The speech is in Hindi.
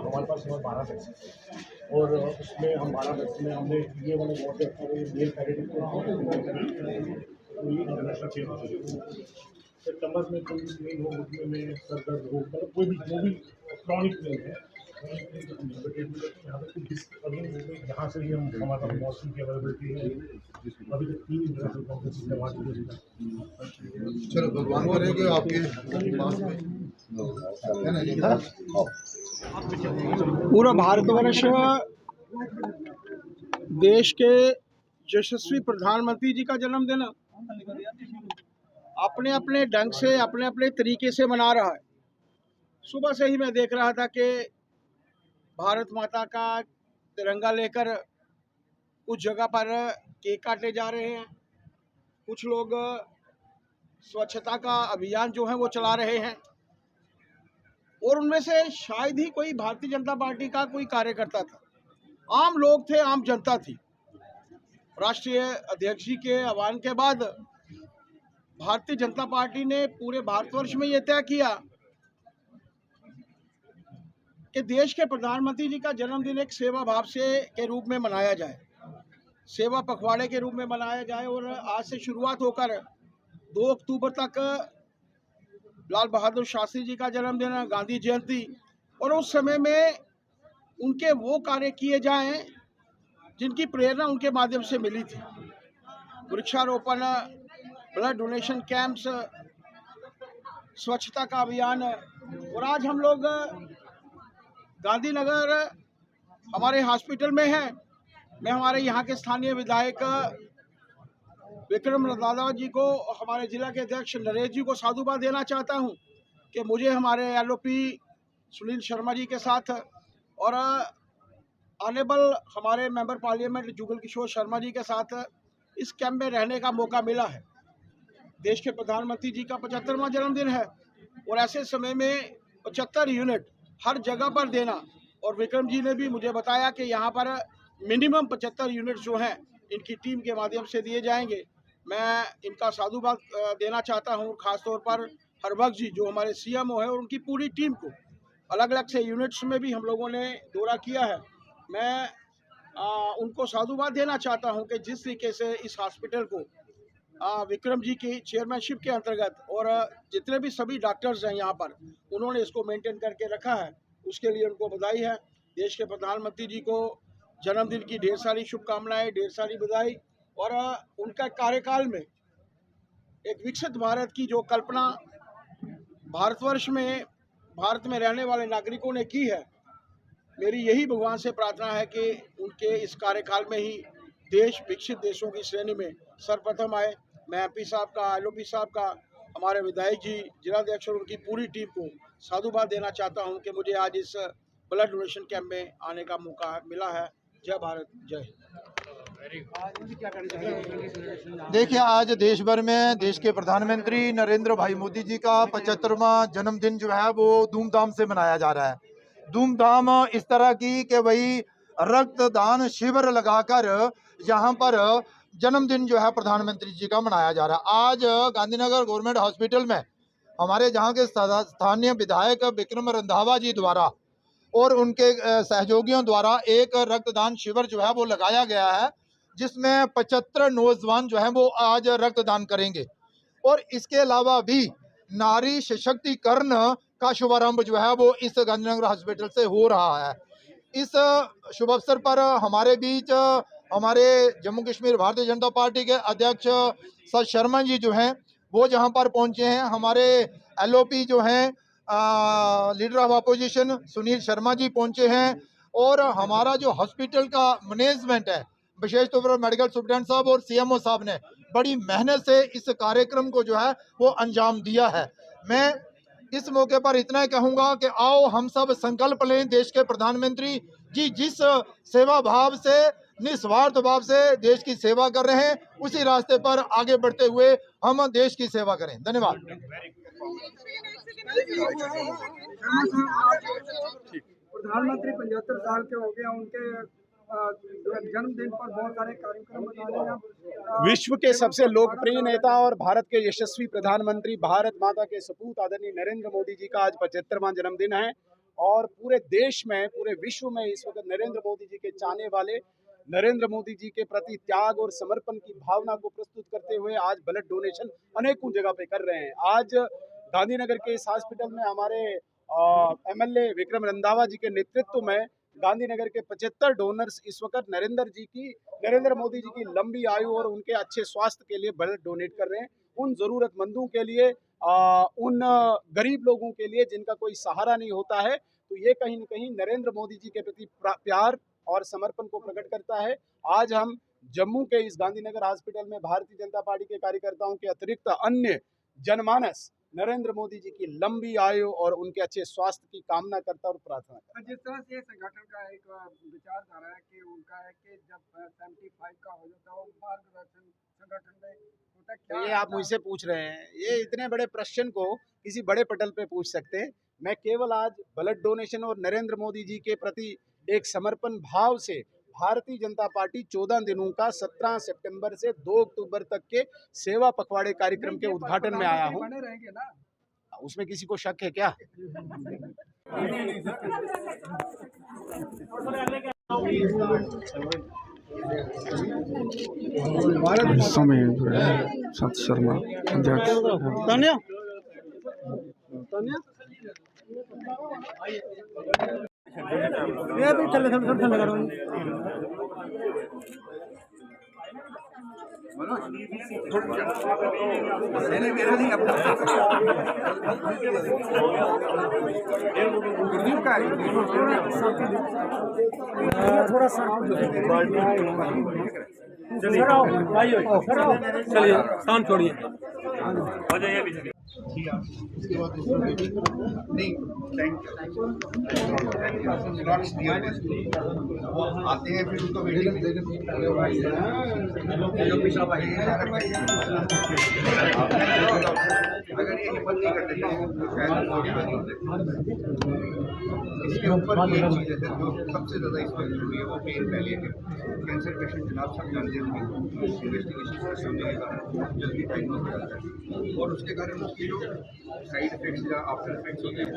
हमारे पास 12 टैक्सी थे और उसमें हम 12 टैक्सी में हमने ये वाले बहुत अच्छा मेल कैडेट इंटरनेशनल खेल सितंबर में कोई पेन हो, घुटने में सर दर्द हो, मतलब कोई भी जो भी क्रॉनिक पेन है यहाँ से भी हम हमारा मौसम की अवेलेबिलिटी है। अभी तक 3 इंटरनेशनल कॉन्फ्रेंस करवा चुके। चलो भगवान करे कि आपके पास में है ना पूरा भारतवर्ष देश के यशस्वी प्रधानमंत्री जी का जन्मदिन अपने अपने ढंग से अपने अपने तरीके से मना रहा है। सुबह से ही मैं देख रहा था कि भारत माता का तिरंगा लेकर कुछ जगह पर केक काटे जा रहे हैं, कुछ लोग स्वच्छता का अभियान जो है वो चला रहे हैं और उनमें से शायद ही कोई भारतीय जनता पार्टी का कोई कार्यकर्ता था। आम लोग थे, आम जनता थी। राष्ट्रीय अध्यक्ष जी के आह्वान के बाद भारतीय जनता पार्टी ने पूरे भारतवर्ष में ये तय किया कि देश के प्रधानमंत्री जी का जन्मदिन एक सेवा भाव से के रूप में मनाया जाए, सेवा पखवाड़े के रूप में मनाया जाए। और आज से शुरुआत होकर 2 अक्टूबर तक लाल बहादुर शास्त्री जी का जन्मदिन, गांधी जयंती, और उस समय में उनके वो कार्य किए जाएं जिनकी प्रेरणा उनके माध्यम से मिली थी। वृक्षारोपण, ब्लड डोनेशन कैंप्स, स्वच्छता का अभियान। और आज हम लोग गांधीनगर हमारे हॉस्पिटल में हैं। मैं हमारे यहाँ के स्थानीय विधायक विक्रम रंधावा जी को, हमारे जिला के अध्यक्ष नरेश जी को साधुवाद देना चाहता हूँ कि मुझे हमारे एलओपी सुनील शर्मा जी के साथ और ऑनेबल हमारे मेंबर पार्लियामेंट जुगल किशोर शर्मा जी के साथ इस कैंप में रहने का मौका मिला है। देश के प्रधानमंत्री जी का 75वां जन्मदिन है और ऐसे समय में 75 यूनिट हर जगह पर देना, और विक्रम जी ने भी मुझे बताया कि यहाँ पर मिनिमम 75 यूनिट जो हैं इनकी टीम के माध्यम से दिए जाएंगे। मैं इनका साधुवाद देना चाहता हूँ, खासतौर पर हरबख्श जी जो हमारे सीएमओ है और उनकी पूरी टीम को। अलग अलग से यूनिट्स में भी हम लोगों ने दौरा किया है। मैं उनको साधुवाद देना चाहता हूं कि जिस तरीके से इस हॉस्पिटल को विक्रम जी की चेयरमैनशिप के अंतर्गत और जितने भी सभी डॉक्टर्स हैं यहाँ पर, उन्होंने इसको मेंटेन करके रखा है, उसके लिए उनको बधाई है। देश के प्रधानमंत्री जी को जन्मदिन की ढेर सारी शुभकामनाएं, ढेर सारी बधाई। और उनका कार्यकाल में एक विकसित भारत की जो कल्पना भारतवर्ष में, भारत में रहने वाले नागरिकों ने की है, मेरी यही भगवान से प्रार्थना है कि उनके इस कार्यकाल में ही देश विकसित देशों की श्रेणी में सर्वप्रथम आए। मैं एमपी साहब का, एलओपी साहब का, हमारे विधायक जी, जिलाध्यक्ष और उनकी पूरी टीम को साधुवाद देना चाहता हूं कि मुझे आज इस ब्लड डोनेशन कैंप में आने का मौका मिला है। जय भारत, जय हिंद। देखिए, आज देश भर में देश के प्रधानमंत्री नरेंद्र भाई मोदी जी का 75वां जन्मदिन जो है वो धूमधाम से मनाया जा रहा है। धूमधाम इस तरह की कि भाई रक्तदान शिविर लगाकर यहाँ पर जन्मदिन जो है प्रधानमंत्री जी का मनाया जा रहा है। आज गांधीनगर गवर्नमेंट हॉस्पिटल में हमारे जहाँ के स्थानीय विधायक विक्रम रंधावा जी द्वारा और उनके सहयोगियों द्वारा एक रक्तदान शिविर जो है वो लगाया गया है, जिसमें 75 नौजवान जो हैं वो आज रक्तदान करेंगे। और इसके अलावा भी नारी सशक्तिकरण का शुभारंभ जो है वो इस गांधीनगर हॉस्पिटल से हो रहा है। इस शुभ अवसर पर हमारे बीच हमारे जम्मू कश्मीर भारतीय जनता पार्टी के अध्यक्ष सर शर्मा जी जो हैं वो जहां पर पहुंचे हैं। हमारे एलओपी जो हैं leader of opposition Sunil Sharma ji पहुंचे हैं। और हमारा जो हॉस्पिटल का मैनेजमेंट है, विशेष तौर पर मेडिकल सुप्रिटेंडेंट साहब और सीएमओ साहब ने बड़ी मेहनत से इस कार्यक्रम को जो है वो अंजाम दिया है। मैं इस मौके पर इतना ही कहूंगा कि आओ हम सब संकल्प लें, देश के प्रधानमंत्री जी जिस सेवा भाव से, निस्वार्थ भाव से देश की सेवा कर रहे हैं, उसी रास्ते पर आगे बढ़ते हुए हम देश की सेवा करें। धन्यवाद। प्रधानमंत्री 75 साल के हो गए, उनके जन्मदिन पर बहुत सारे कार्यक्रम बना रहे हैं। विश्व के सबसे लोकप्रिय नेता और भारत के यशस्वी प्रधानमंत्री, भारत माता के सपूत आदरणीय नरेंद्र मोदी जी का आज 75वां जन्मदिन है और पूरे देश में, पूरे विश्व में इस वक्त नरेंद्र मोदी जी के चाहने वाले, नरेंद्र मोदी जी के प्रति त्याग और समर्पण की भावना को प्रस्तुत करते हुए आज ब्लड डोनेशन अनेकों जगह पे कर रहे हैं। आज गांधीनगर के इस हॉस्पिटल में हमारे एमएलए विक्रम रंधावा जी के नेतृत्व में गांधीनगर के 75 डोनर्स इस वक्त नरेंद्र मोदी जी की लंबी आयु और उनके अच्छे स्वास्थ्य के लिए ब्लड डोनेट कर रहे हैं। उन जरूरतमंदों के लिए, उन गरीब लोगों के लिए जिनका कोई सहारा नहीं होता है। तो ये कहीं न कहीं नरेंद्र मोदी जी के प्रति प्यार और समर्पण को प्रकट करता है। आज हम जम्मू के इस गांधीनगर हॉस्पिटल में भारतीय जनता पार्टी के कार्यकर्ताओं के अतिरिक्त अन्य जनमानस नरेंद्र मोदी जी की लंबी आयु और उनके अच्छे स्वास्थ्य की कामना करता और प्रार्थना करता। जिस तरह से संगठन का एक विचारधारा है कि उनका है कि जब 75 का हो जाता है मार्गदर्शन संगठन में होता है, क्या ये आप मुझसे पूछ रहे हैं, ये इतने बड़े प्रश्न को किसी बड़े पटल पे पूछ सकते हैं। मैं केवल आज ब्लड डोनेशन और नरेंद्र मोदी जी के प्रति एक समर्पण भाव से भारतीय जनता पार्टी 14 दिनों का 17 सितंबर से 2 अक्टूबर तक के सेवा पखवाड़े कार्यक्रम के उद्घाटन में आया हूं। बने रहेंगे ना? उसमें किसी को शक है क्या? समय सत शर्मा अध्यक्ष। चलिए शांत छोड़िए। उसके बाद नहीं आते हैं फिर उनको वेटिंग अगर ये हिम्मत नहीं करते तो इसके ऊपर ये चीज़ है जो सबसे ज़्यादा इसमें जरूरी है, वो पेन पैलिएटिव कैंसर पेशेंट जनाब सब जानते होंगे इन्वेस्टिगेशन सिस्टम के कारण जल्दी डायग्नोज करता है और उसके कारण उसकी जो साइड इफेक्ट्स या आफ्टर इफेक्ट्स होते हैं